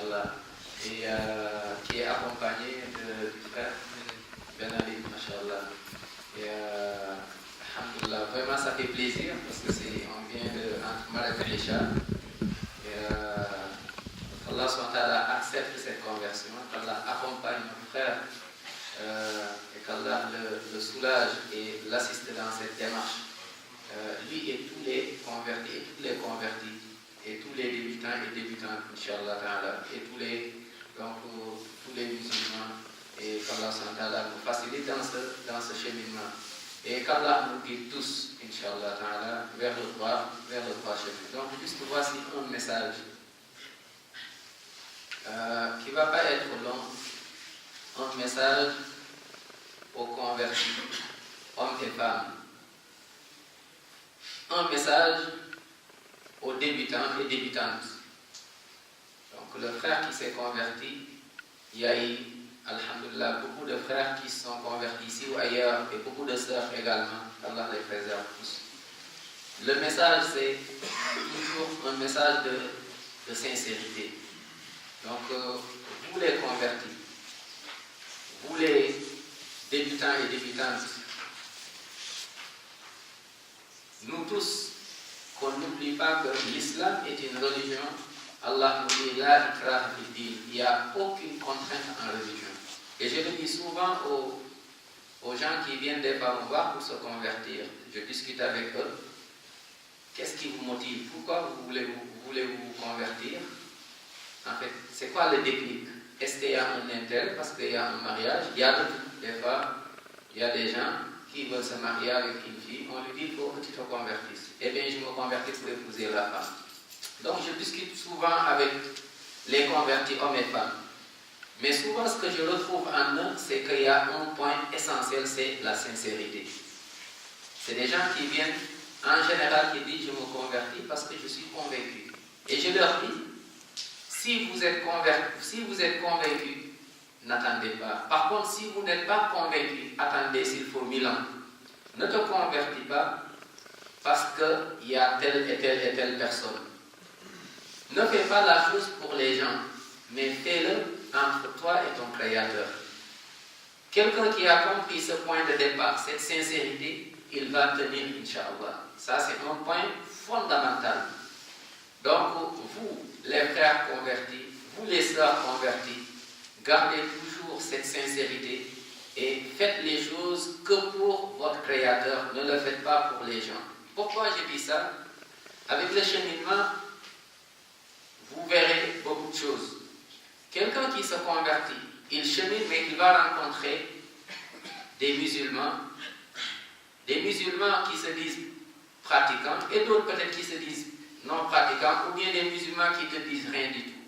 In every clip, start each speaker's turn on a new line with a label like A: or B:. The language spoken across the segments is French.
A: Inch'Allah, et qui est accompagné du frère Ben Ali, Inch'Allah. Et alhamdoulilah, vraiment ça fait plaisir parce que on vient de Malak al-Isha. Et Allah SWT accepte cette conversion, qu'Allah accompagne notre frère et qu'Allah le soulage et l'assiste dans cette démarche. Lui et tous les convertis, et toutes les convertis, et tous les débutants et débutantes, Inch'Allah Ta'ala, et tous les musulmans, et qu'Allah SWT nous facilite dans ce cheminement. Et qu'Allah nous guide tous, Inch'Allah Ta'ala, vers le droit chemin. Donc, juste voici un message qui ne va pas être long, un message aux convertis, hommes et femmes. Un message aux débutants et débutantes. Donc le frère qui s'est converti, il y a eu, alhamdoulilah, beaucoup de frères qui se sont convertis ici ou ailleurs, et beaucoup de sœurs également. Allah les préserve tous. Le message, c'est toujours un message de sincérité. Donc vous les convertis, vous les débutants et débutantes, nous tous, qu'on n'oublie pas que l'islam est une religion. Allah nous dit la ikraha fi din. Il n'y a aucune contrainte en religion. Et je le dis souvent aux gens qui viennent des fois me voir pour se convertir. Je discute avec eux. Qu'est-ce qui vous motive? Pourquoi vous voulez vous convertir? En fait, c'est quoi le déclic? Est-ce qu'il y a un intérêt parce qu'il y a un mariage? Il y a des fois, il y a des gens qui veulent se marier avec une fille, on lui dit il faut que tu te convertisses. Eh bien, je me convertis pour épouser la femme. Donc, je discute souvent avec les convertis hommes et femmes. Mais souvent, ce que je retrouve en eux, c'est qu'il y a un point essentiel, c'est la sincérité. C'est des gens qui viennent, en général, qui disent je me convertis parce que je suis convaincu. Et je leur dis, si vous êtes convaincu, n'attendez pas. Par contre, si vous n'êtes pas convaincu, attendez s'il faut 1000 ans. Ne te convertis pas parce qu'il y a telle et telle personne. Ne fais pas la chose pour les gens, mais fais-le entre toi et ton Créateur. Quelqu'un qui a compris ce point de départ, cette sincérité, il va tenir, Inch'Allah. Ça, c'est un point fondamental. Donc, vous, les frères convertis, vous, les sœurs converties, gardez toujours cette sincérité et faites les choses que pour votre Créateur. Ne le faites pas pour les gens. Pourquoi j'ai dit ça? Avec le cheminement, vous verrez beaucoup de choses. Quelqu'un qui se convertit, il chemine, mais il va rencontrer des musulmans qui se disent pratiquants et d'autres peut-être qui se disent non pratiquants, ou bien des musulmans qui te disent rien du tout.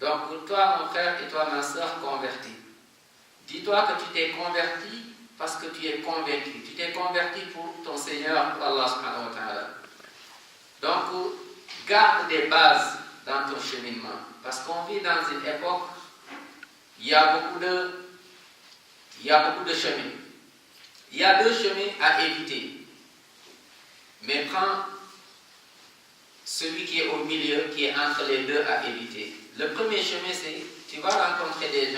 A: Donc, toi, mon frère, et toi, ma soeur, converti. Dis-toi que tu t'es converti parce que tu es convaincu. Tu t'es converti pour ton Seigneur, pour Allah subhanahu wa ta'ala. Donc, garde des bases dans ton cheminement. Parce qu'on vit dans une époque, il y a beaucoup de chemins. Il y a 2 chemins à éviter. Mais prends celui qui est au milieu, qui est entre les deux à éviter. Le premier chemin, c'est tu vas rencontrer des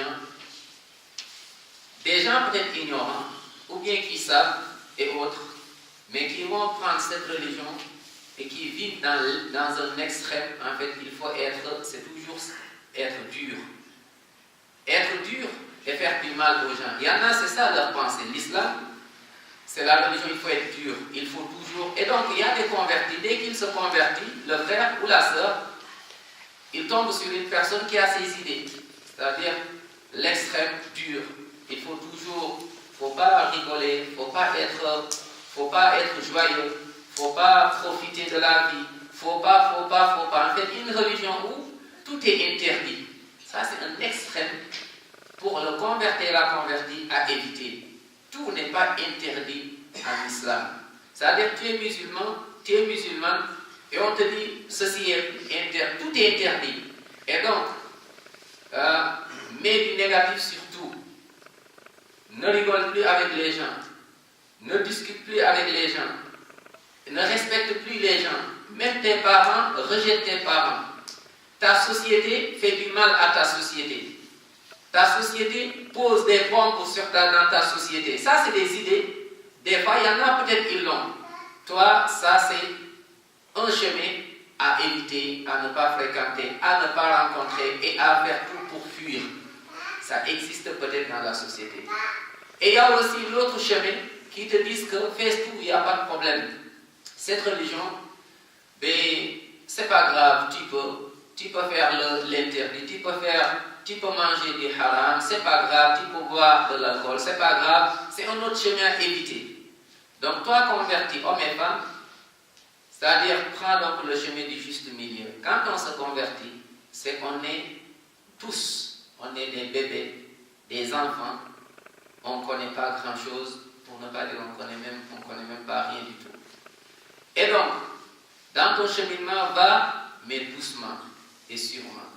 A: gens peut-être ignorants, ou bien qui savent et autres, mais qui vont prendre cette religion et qui vivent dans un extrême. En fait, c'est toujours être dur. Être dur et faire du mal aux gens. Il y en a, c'est ça leur pensée. L'islam, c'est la religion, il faut être dur, il faut toujours. Et donc, il y a des convertis. Dès qu'il se convertit, le frère ou la sœur, il tombe sur une personne qui a ses idées, c'est-à-dire l'extrême dur. Il faut toujours, faut pas rigoler, faut pas être joyeux, faut pas profiter de la vie, faut pas. En fait, une religion où tout est interdit. Ça, c'est un extrême pour le converti et la convertie à éviter. Tout n'est pas interdit en islam. C'est-à-dire que tu es musulman, et on te dit ceci est interdit, tout est interdit. Et donc, mets du négatif sur tout. Ne rigole plus avec les gens. Ne discute plus avec les gens. Ne respecte plus les gens. Même tes parents, rejette tes parents. ta société fait du mal à ta société. Ta société pose des bombes dans ta société. Ça, c'est des idées. Des fois, il y en a peut-être ils l'ont. Toi, ça, c'est un chemin à éviter, à ne pas fréquenter, à ne pas rencontrer et à faire tout pour fuir. Ça existe peut-être dans la société. Et il y a aussi l'autre chemin qui te disent que fais tout, il n'y a pas de problème. Cette religion, ben, c'est pas grave, tu peux faire l'interdit, tu peux manger du haram, c'est pas grave, tu peux boire de l'alcool, c'est pas grave, c'est un autre chemin à éviter. Donc toi converti, homme et femme, c'est-à-dire prends donc le chemin du juste milieu. Quand on se convertit, c'est qu'on est tous, on est des bébés, des enfants, on ne connaît pas grand-chose, pour ne pas dire on connaît même pas rien du tout. Et donc, dans ton cheminement, va, mais doucement et sûrement.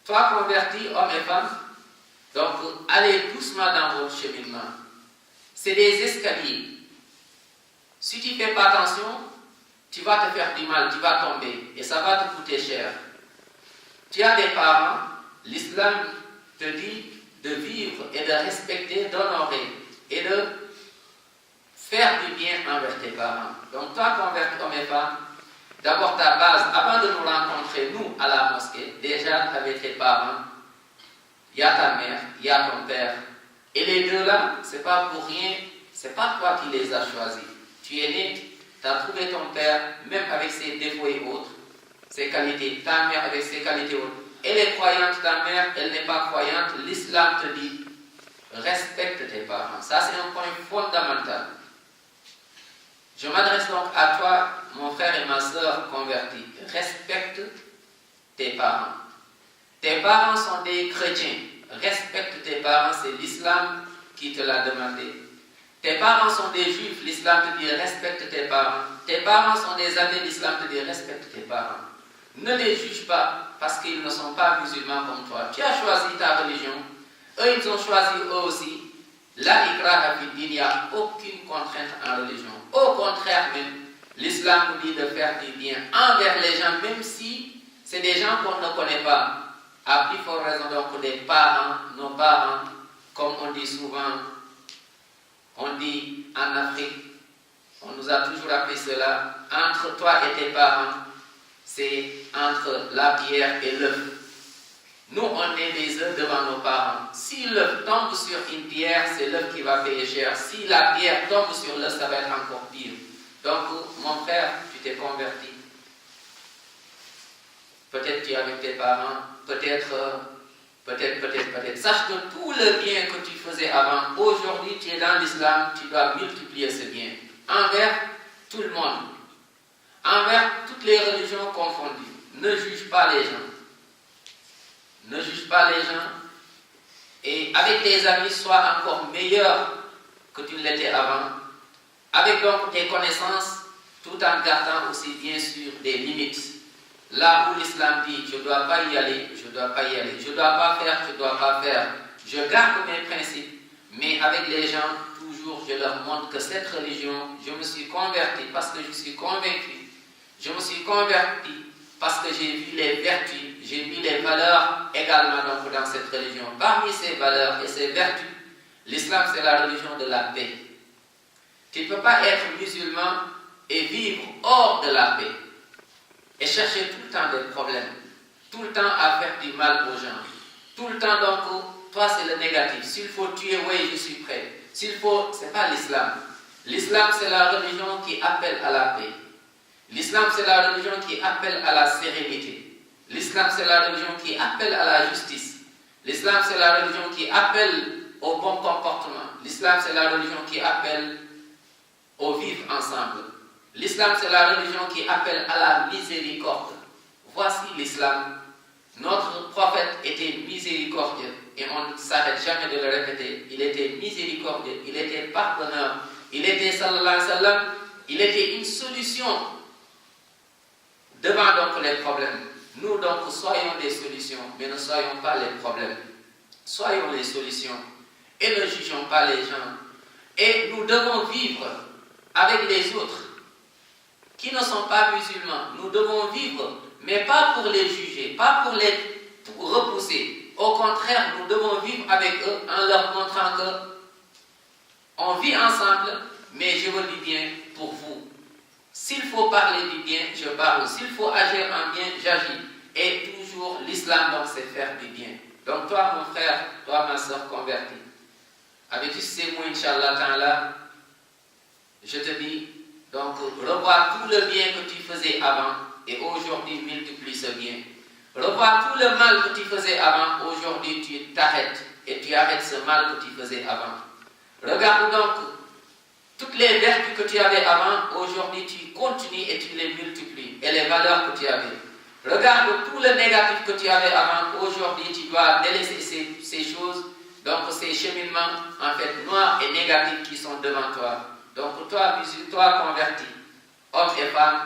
A: Toi converti, homme et femme, donc allez doucement dans votre cheminement. C'est des escaliers. Si tu ne fais pas attention, tu vas te faire du mal, tu vas tomber et ça va te coûter cher. Tu as des parents, l'islam te dit de vivre et de respecter, d'honorer et de faire du bien envers tes parents. Donc toi converti homme et femme, d'abord ta base, avant de nous rencontrer, nous, à la mosquée, déjà tu avais tes parents, il y a ta mère, il y a ton père. Et les deux là, c'est pas pour rien, c'est pas toi qui les as choisis. Tu es né, tu as trouvé ton père, même avec ses défauts et autres, ses qualités, ta mère avec ses qualités et autres. Elle est croyante, ta mère, elle n'est pas croyante, l'islam te dit, respecte tes parents. Ça c'est un point fondamental. Je m'adresse donc à toi, mon frère et ma soeur convertis. Respecte tes parents. Tes parents sont des chrétiens. Respecte tes parents, c'est l'islam qui te l'a demandé. Tes parents sont des juifs, l'islam te dit respecte tes parents. Tes parents sont des athées, l'islam te dit respecte tes parents. Ne les juge pas parce qu'ils ne sont pas musulmans comme toi. Tu as choisi ta religion. Eux, ils ont choisi eux aussi. La ikraha fi din, il n'y a aucune contrainte en religion. Au contraire même, l'islam nous dit de faire du bien envers les gens, même si c'est des gens qu'on ne connaît pas. À plus forte raison donc des parents, nos parents, comme on dit souvent, on dit en Afrique, on nous a toujours appris cela, entre toi et tes parents, c'est entre la pierre et l'œuf. Nous, on est des œufs devant nos parents. Si l'œuf tombe sur une pierre, c'est l'œuf qui va payer cher. Si la pierre tombe sur l'œuf, ça va être encore pire. Donc, mon frère, tu t'es converti. Peut-être tu es avec tes parents, peut-être. Sache que tout le bien que tu faisais avant, aujourd'hui tu es dans l'islam, tu dois multiplier ce bien. Envers tout le monde. Envers toutes les religions confondues. Ne juge pas les gens. Ne juge pas les gens. Et avec tes amis, sois encore meilleur que tu l'étais avant. Avec donc tes connaissances, tout en gardant aussi bien sûr des limites. Là où l'islam dit, je ne dois pas y aller, je ne dois pas y aller. Je ne dois pas faire, je ne dois pas faire. Je garde mes principes. Mais avec les gens, toujours, je leur montre que cette religion, je me suis converti parce que je suis convaincu. Je me suis converti parce que j'ai vu les vertus, j'ai vu les valeurs également donc dans cette religion. Parmi ces valeurs et ces vertus, l'islam c'est la religion de la paix. Tu ne peux pas être musulman et vivre hors de la paix et chercher tout le temps des problèmes, tout le temps à faire du mal aux gens, tout le temps donc, toi c'est le négatif. S'il faut tuer, oui je suis prêt. S'il faut, c'est pas l'islam. L'islam c'est la religion qui appelle à la paix. L'islam, c'est la religion qui appelle à la sérénité. L'islam, c'est la religion qui appelle à la justice. L'islam, c'est la religion qui appelle au bon comportement. L'islam, c'est la religion qui appelle au vivre ensemble. L'islam, c'est la religion qui appelle à la miséricorde. Voici l'islam. Notre prophète était miséricordieux et on ne s'arrête jamais de le répéter. Il était miséricordieux, il était pardonneur, il était sallallahu alayhi wa sallam, il était une solution devant donc les problèmes. Nous donc soyons des solutions, mais ne soyons pas les problèmes. Soyons les solutions et ne jugeons pas les gens. Et nous devons vivre avec les autres qui ne sont pas musulmans. Nous devons vivre, mais mais pas pour les juger, pas pour les repousser. Au contraire, nous devons vivre avec eux en leur montrant que on vit ensemble, mais je veux du bien pour vous. S'il faut parler du bien, je parle. S'il faut agir en bien, j'agis. Et toujours, l'islam, donc, c'est faire du bien. Donc, toi, mon frère, toi, ma soeur convertie, avec tous ces mots, Inch'Allah, Ta'ala, je te dis, donc, revois tout le bien que tu faisais avant, et aujourd'hui, multiplie ce bien. Revois tout le mal que tu faisais avant, aujourd'hui, tu t'arrêtes, et tu arrêtes ce mal que tu faisais avant. Regarde donc toutes les vertus que tu avais avant, aujourd'hui tu continues et tu les multiplies. Et les valeurs que tu avais. Regarde tout le négatif que tu avais avant, aujourd'hui tu dois délaisser ces choses, donc ces cheminements en fait noirs et négatifs qui sont devant toi. Donc toi, musulman, toi converti, homme et femme,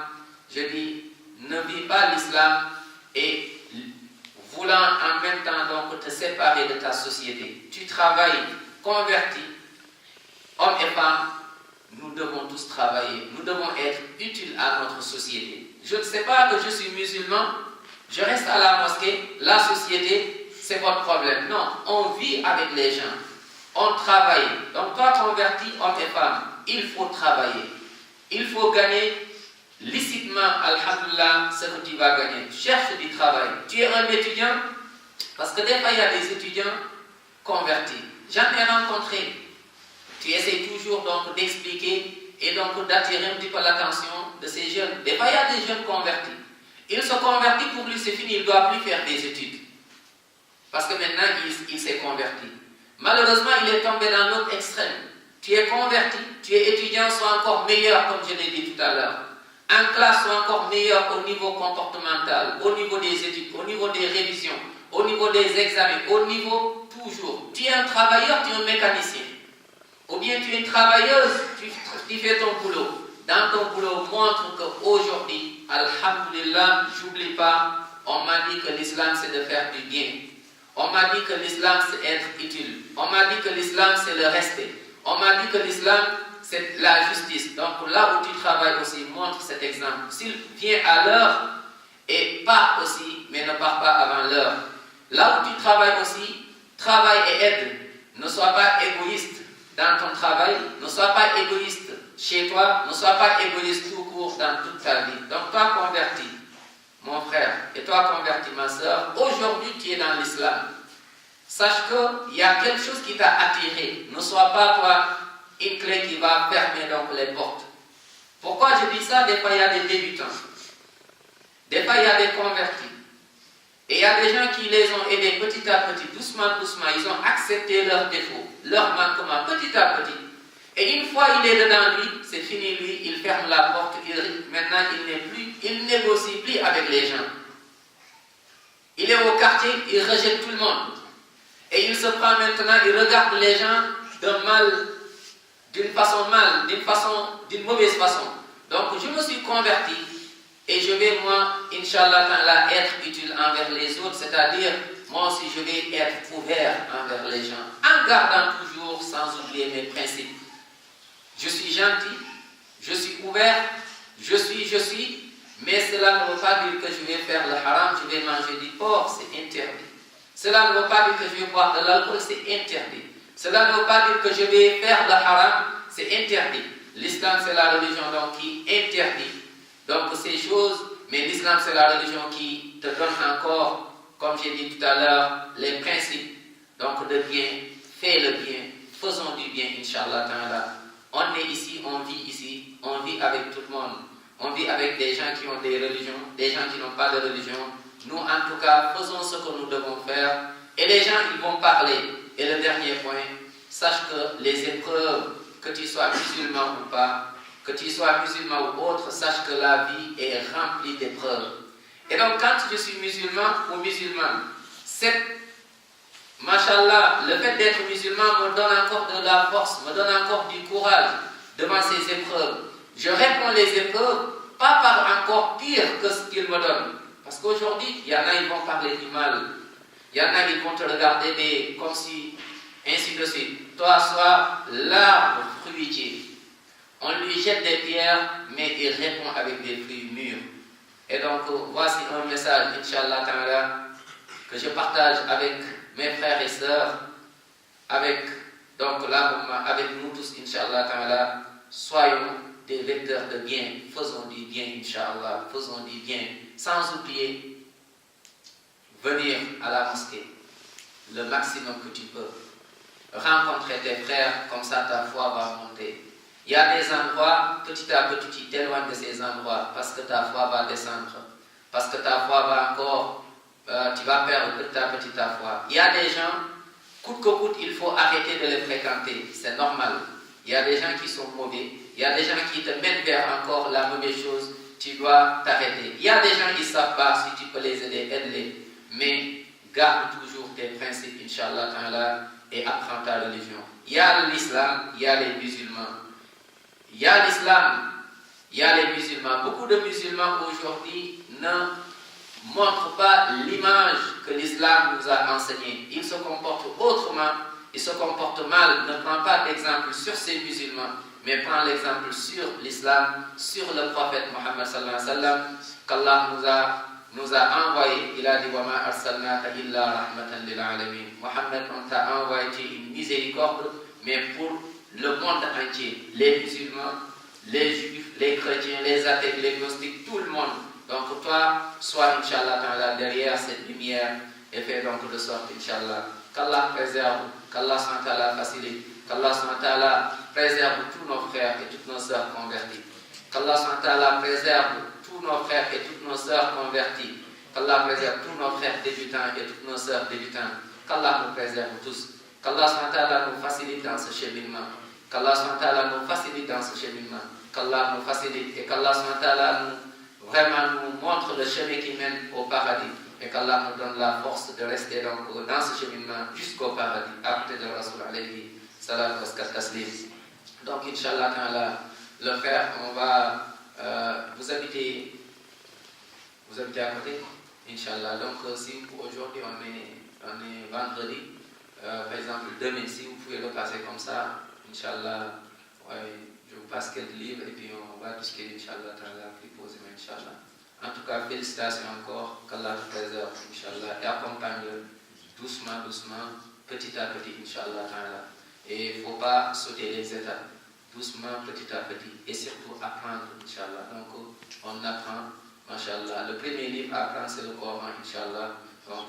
A: je dis, ne vis pas l'islam et voulant en même temps donc te séparer de ta société. Tu travailles converti, hommes et femmes, nous devons tous travailler, nous devons être utiles à notre société. Je ne sais pas que je suis musulman, je reste à la mosquée, la société, c'est votre problème. Non, on vit avec les gens, on travaille. Donc toi converti, hommes et femmes, il faut travailler. Il faut gagner licitement, alhamdulillah, ce que tu vas gagner. Cherche du travail. Tu es un étudiant, parce que des fois il y a des étudiants convertis. J'en ai rencontré. Tu essaies toujours donc d'expliquer et donc d'attirer un petit peu l'attention de ces jeunes. Des fois, il y a des jeunes convertis. Ils se convertissent, pour lui c'est fini, il ne doit plus faire des études. Parce que maintenant, il s'est converti. Malheureusement, il est tombé dans l'autre extrême. Tu es converti, tu es étudiant, sois encore meilleur, comme je l'ai dit tout à l'heure. En classe, sois encore meilleur au niveau comportemental, au niveau des études, au niveau des révisions, au niveau des examens, au niveau toujours. Tu es un travailleur, tu es un mécanicien. Ou bien tu es une travailleuse, tu fais ton boulot. Dans ton boulot, montre qu'aujourd'hui, alhamdulillah, j'oublie pas, on m'a dit que l'islam c'est de faire du bien. On m'a dit que l'islam c'est être utile. On m'a dit que l'islam c'est le respect. On m'a dit que l'islam c'est la justice. Donc là où tu travailles aussi, montre cet exemple. S'il vient à l'heure, et part aussi, mais ne part pas avant l'heure. Là où tu travailles aussi, travaille et aide. Ne sois pas égoïste dans ton travail, ne sois pas égoïste chez toi, ne sois pas égoïste tout court dans toute ta vie. Donc toi converti, mon frère, et toi converti, ma soeur, aujourd'hui tu es dans l'islam. Sache qu'il y a quelque chose qui t'a attiré. Ne sois pas toi une clé qui va fermer donc les portes. Pourquoi je dis ça? Des fois il y a des débutants, des fois il y a des convertis. Et il y a des gens qui les ont aidés petit à petit, doucement, doucement, ils ont accepté leurs défauts, leurs manquements, petit à petit. Et une fois il est dedans lui, c'est fini lui, il ferme la porte, maintenant il négocie plus avec les gens. Il est au quartier, il rejette tout le monde. Et il se prend maintenant, il regarde les gens d'une mauvaise façon. Donc je me suis converti. Et je vais, moi, Inch'Allah, être utile envers les autres, c'est-à-dire, moi aussi, je vais être ouvert envers les gens, en gardant toujours, sans oublier mes principes. Je suis gentil, je suis ouvert, je suis, mais cela ne veut pas dire que je vais faire le haram, je vais manger du porc, c'est interdit. Cela ne veut pas dire que je vais boire de l'alcool, c'est interdit. Cela ne veut pas dire que je vais faire le haram, c'est interdit. L'islam, c'est la religion donc qui interdit. Donc ces choses, mais l'islam c'est la religion qui te donne encore, comme j'ai dit tout à l'heure, les principes donc de bien, fais le bien, faisons du bien, Inch'Allah Ta'ala. On est ici, on vit avec tout le monde. On vit avec des gens qui ont des religions, des gens qui n'ont pas de religion. Nous en tout cas, faisons ce que nous devons faire. Et les gens, ils vont parler. Et le dernier point, sache que les épreuves, que tu sois musulman ou pas, que tu sois musulman ou autre, sache que la vie est remplie d'épreuves. Et donc, quand je suis musulman ou musulmane, Masha'Allah, le fait d'être musulman me donne encore de la force, me donne encore du courage devant ces épreuves. Je réponds les épreuves, pas par encore pire que ce qu'ils me donnent. Parce qu'aujourd'hui, il y en a, ils vont parler du mal. Il y en a qui vont te regarder comme si, ainsi de suite. Toi, sois l'arbre fruitier. On lui jette des pierres, mais il répond avec des fruits mûrs. Et donc, voici un message, Inch'Allah Ta'ala, que je partage avec mes frères et sœurs, avec avec nous tous, Inch'Allah Ta'ala. Soyons des vecteurs de bien, faisons du bien, Inch'Allah, faisons du bien, sans oublier venir à la mosquée le maximum que tu peux, rencontrer tes frères, comme ça ta foi va monter. Il y a des endroits, petit à petit, tu t'éloignes de ces endroits parce que ta foi va descendre, parce que ta foi va encore, tu vas perdre petit à petit ta foi. Il y a des gens, coûte que coûte, il faut arrêter de les fréquenter, c'est normal. Il y a des gens qui sont mauvais, il y a des gens qui te mènent vers encore la mauvaise chose, tu dois t'arrêter. Il y a des gens qui ne savent pas, si tu peux les aider, aide-les, mais garde toujours tes principes, Inch'Allah Ta'ala, et apprends ta religion. Il y a l'islam, il y a les musulmans. Il y a l'islam, il y a les musulmans. Beaucoup de musulmans aujourd'hui ne montrent pas l'image que l'islam nous a enseignée. Ils se comportent autrement, ils se comportent mal. Ne prends pas d'exemple sur ces musulmans, mais prends l'exemple sur l'islam, sur le prophète Mohammed sallallahu alayhi wa sallam, qu'Allah nous a envoyé. Il a dit wa ma arsalnaka illa rahmatan lil alamin. Mohammed, on t'a envoyé une miséricorde, mais pour le monde entier, les musulmans, les juifs, les chrétiens, les athées, les gnostiques, tout le monde. Donc toi, sois Inch'Allah derrière cette lumière et fais donc de sorte, Inch'Allah, qu'Allah préserve, qu'Allah facilite, qu'Allah préserve tous nos frères et toutes nos sœurs convertis. Qu'Allah préserve tous nos frères et toutes nos sœurs convertis. Qu'Allah préserve tous nos frères débutants et toutes nos sœurs débutantes. Qu'Allah nous préserve tous. Qu'Allah nous facilite dans ce cheminement. Qu'Allah nous facilite dans ce cheminement. Qu'Allah nous facilite et qu'Allah nous montre le chemin qui mène au paradis. Et qu'Allah nous donne la force de rester dans ce cheminement jusqu'au paradis. Après de Rasul alayhi salam wa taslim. Donc, Inch'Allah, le frère, on va vous habitez à côté, Inch'Allah. Donc, si aujourd'hui on est vendredi, par exemple, demain, si vous pouvez le passer comme ça, Inch'Allah, ouais, je vous passe quelques livres et puis on va discuter, Inch'Allah, plus posément, Inch'Allah. En tout cas, félicitations encore, qu'Allah te préserve, Inch'Allah, et accompagne-le doucement, petit à petit, Inch'Allah. Et il ne faut pas sauter les étapes, doucement, petit à petit, et surtout apprendre, Inch'Allah. Donc, on apprend, Masha'Allah. Le premier livre à apprendre, c'est le Coran, Inch'Allah. Donc,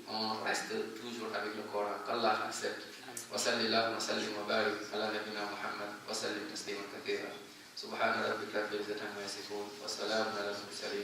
A: on reste toujours avec le Coran, qu'Allah accepte. Wa sallallahu wa sallim wa barik ala nabina Muhammad wa sallim tasliman kathira. Subhana rabbika rabbil izzati amma yasifun wa salamun ala al-mursalin.